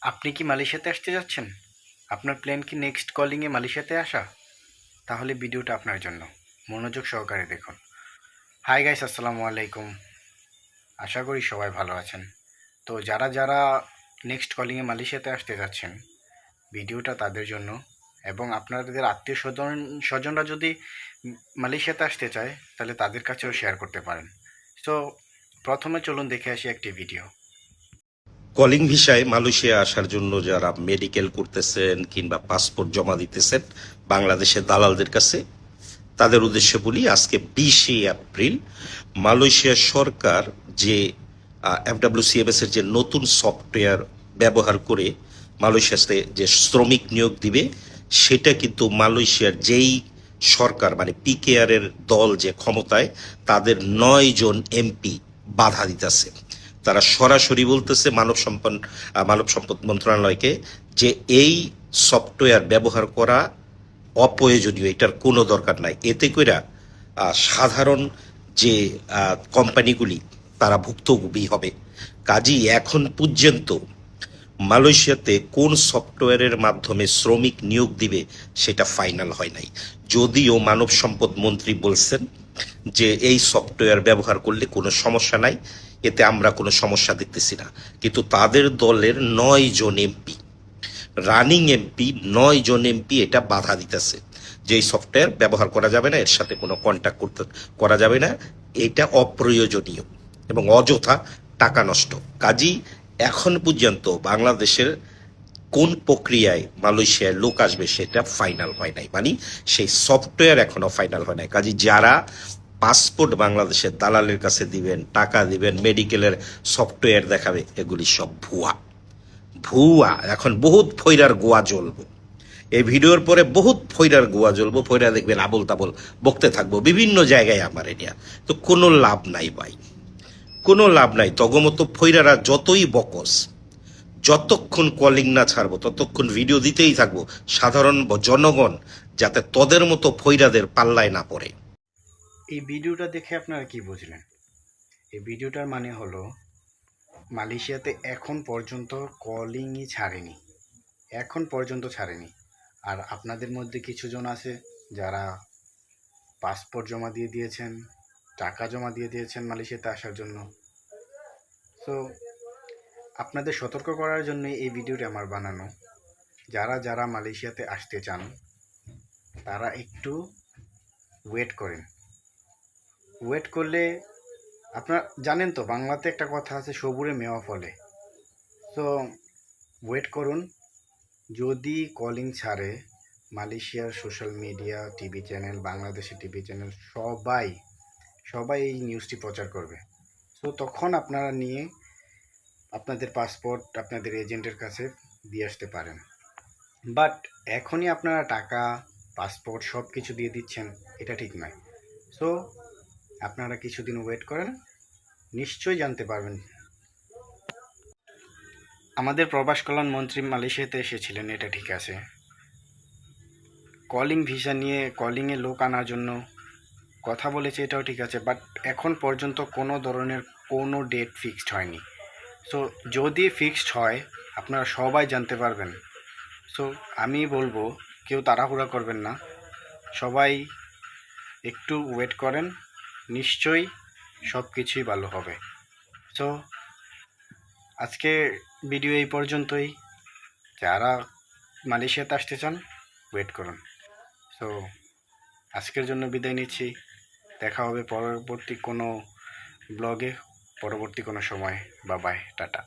আপনি কি মালয়েশিয়াতে আসতে যাচ্ছেন? আপনার প্ল্যান কি নেক্সট কলিংয়ে মালয়েশিয়াতে আসা? তাহলে ভিডিওটা আপনার জন্য। মনোযোগ সহকারে দেখুন। হাই গাইস, আসসালামু আলাইকুম। আশা করি সবাই ভালো আছেন। তো যারা যারা নেক্সট কলিংয়ে মালয়েশিয়াতে আসতে যাচ্ছেন, ভিডিওটা তাদের জন্য। এবং আপনাদের আত্মীয় স্বজনরা যদি মালয়েশিয়াতে আসতে চায় তাহলে তাদের কাছেও শেয়ার করতে পারেন। তো প্রথমে চলুন দেখে আসি একটি ভিডিও। কলিং ভিসায় মালয়েশিয়া আসার জন্য যারা মেডিকেল করতেছেন কিংবা পাসপোর্ট জমা দিতেছেন বাংলাদেশের দালালদের কাছে, তাদের উদ্দেশ্যে বলি, আজকে 20শে এপ্রিল মালয়েশিয়া সরকার যে FWCMS এর যে নতুন সফটওয়্যার ব্যবহার করে মালয়েশিয়াতে যে শ্রমিক নিয়োগ দিবে, সেটা কিন্তু মালয়েশিয়ার যেই সরকার মানে PKR এর দল যে ক্ষমতায়, তাদের 9 জন MP বাধা দিতেছে। তারা সরাসরি বলতেছে মানব সম্পদ মন্ত্রণালয়কে যে এই সফটওয়্যার ব্যবহার করা অপ্রয়োজনীয়, এটার কোনো দরকার নাই। এতে কইরা সাধারণ যে কোম্পানিগুলি তারা ভুক্তভোগী হবে। কাজেই এখন পর্যন্ত মালয়েশিয়াতে কোন সফটওয়্যারের মাধ্যমে শ্রমিক নিয়োগ দিবে সেটা ফাইনাল হয় নাই। যদিও মানব সম্পদ মন্ত্রী বলছেন যে এই সফটওয়্যার ব্যবহার করলে কোনো সমস্যা নাই, এতে আমরা কোনো সমস্যা দেখতেছি না। কিন্তু তাদের দলের 9 জন MP, রানিং MP 9 জন MP এটা বাধা দিতেছে যে এই সফটওয়্যার ব্যবহার করা যাবে না, এর সাথে কোনো কন্ট্যাক্ট করা যাবে না, এটা অপ্রয়োজনীয় এবং অযথা টাকা নষ্ট। কাজী এখন পর্যন্ত বাংলাদেশের কোন প্রক্রিয়ায় মালয়েশিয়ায় লোক আসবে সেটা ফাইনাল হয় নাই, মানে সেই সফটওয়্যার এখনো ফাইনাল হয় নাই। কাজী যারা পাসপোর্ট বাংলাদেশের দালালের কাছে দিবেন, টাকা দিবেন, মেডিকেলের সফটওয়্যার দেখাবে, এগুলি সব ভুয়া। ভুয়া। এখন বহুত ফৈরার গোয়া জ্বলবো, এই ভিডিওর পরে বহুত ফৈরার গোয়া জ্বলবো, ফৈরা দেখবেন আবল তাবল বকতে থাকবো বিভিন্ন জায়গায় আমার এরিয়া। তো কোনো লাভ নাই ভাই, কোনো লাভ নাই। তগমতো ফৈরারা যতই বকস, যতক্ষণ কলিং না ছাড়বো ততক্ষণ ভিডিও দিতেই থাকবো, সাধারণ জনগণ যাতে তোদের মতো ফৈরাদের পাল্লায় না পড়ে। এই ভিডিওটা দেখে আপনারা কি বুঝলেন? এই ভিডিওটার মানে হলো মালয়েশিয়াতে এখন পর্যন্ত কলিংই ছাড়েনি, এখন পর্যন্ত ছাড়েনি। আর আপনাদের মধ্যে কিছু জন আছে যারা পাসপোর্ট জমা দিয়ে দিয়েছেন, টাকা জমা দিয়ে দিয়েছেন মালয়েশিয়াতে আসার জন্য। তো আপনাদের সতর্ক করার জন্য এই ভিডিওটি আমার বানানো। যারা যারা মালয়েশিয়াতে আসতে চান তারা একটু ওয়েট করেন। ওয়েট করলে আপনারা জানেন তো, বাংলাতে একটা কথা আছে, সবুরে মেওয়া ফলে। তো ওয়েট করুন। যদি কলিং ছাড়ে, মালয়েশিয়ার সোশ্যাল মিডিয়া, টিভি চ্যানেল, বাংলাদেশের টিভি চ্যানেল সবাই সবাই এই নিউজটি প্রচার করবে। তো তখন আপনারা নিয়ে আপনাদের পাসপোর্ট আপনাদের এজেন্টের কাছে দিয়ে আসতে পারেন। বাট এখনই আপনারা টাকা, পাসপোর্ট সব কিছু দিয়ে দিচ্ছেন, এটা ঠিক নয়। সো আপনারা কিছুদিন ওয়েট করেন, নিশ্চয়ই জানতে পারবেন। আমাদের প্রবাস কল্যাণ মন্ত্রী মালয়েশিয়াতে এসেছিলেন, এটা ঠিক আছে। কলিং ভিসা নিয়ে কলিংয়ে লোক আনার জন্য কথা বলেছে, এটাও ঠিক আছে। বাট এখন পর্যন্ত কোনো ধরনের কোনো ডেট ফিক্সড হয়নি। সো যদি ফিক্সড হয় আপনারা সবাই জানতে পারবেন। সো আমি বলবো কেউ তাড়াহুড়া করবেন না, সবাই একটু ওয়েট করেন, নিশ্চয়ই সব কিছুই ভালো হবে। সো আজকে ভিডিও এই পর্যন্তই। যারা মালয়েশিয়াতে আসতে চান ওয়েট করুন। সো আজকের জন্য বিদায় নিচ্ছি। দেখা হবে পরবর্তী কোনো ব্লগে, পরবর্তী কোনো সময়। Bye bye, tata.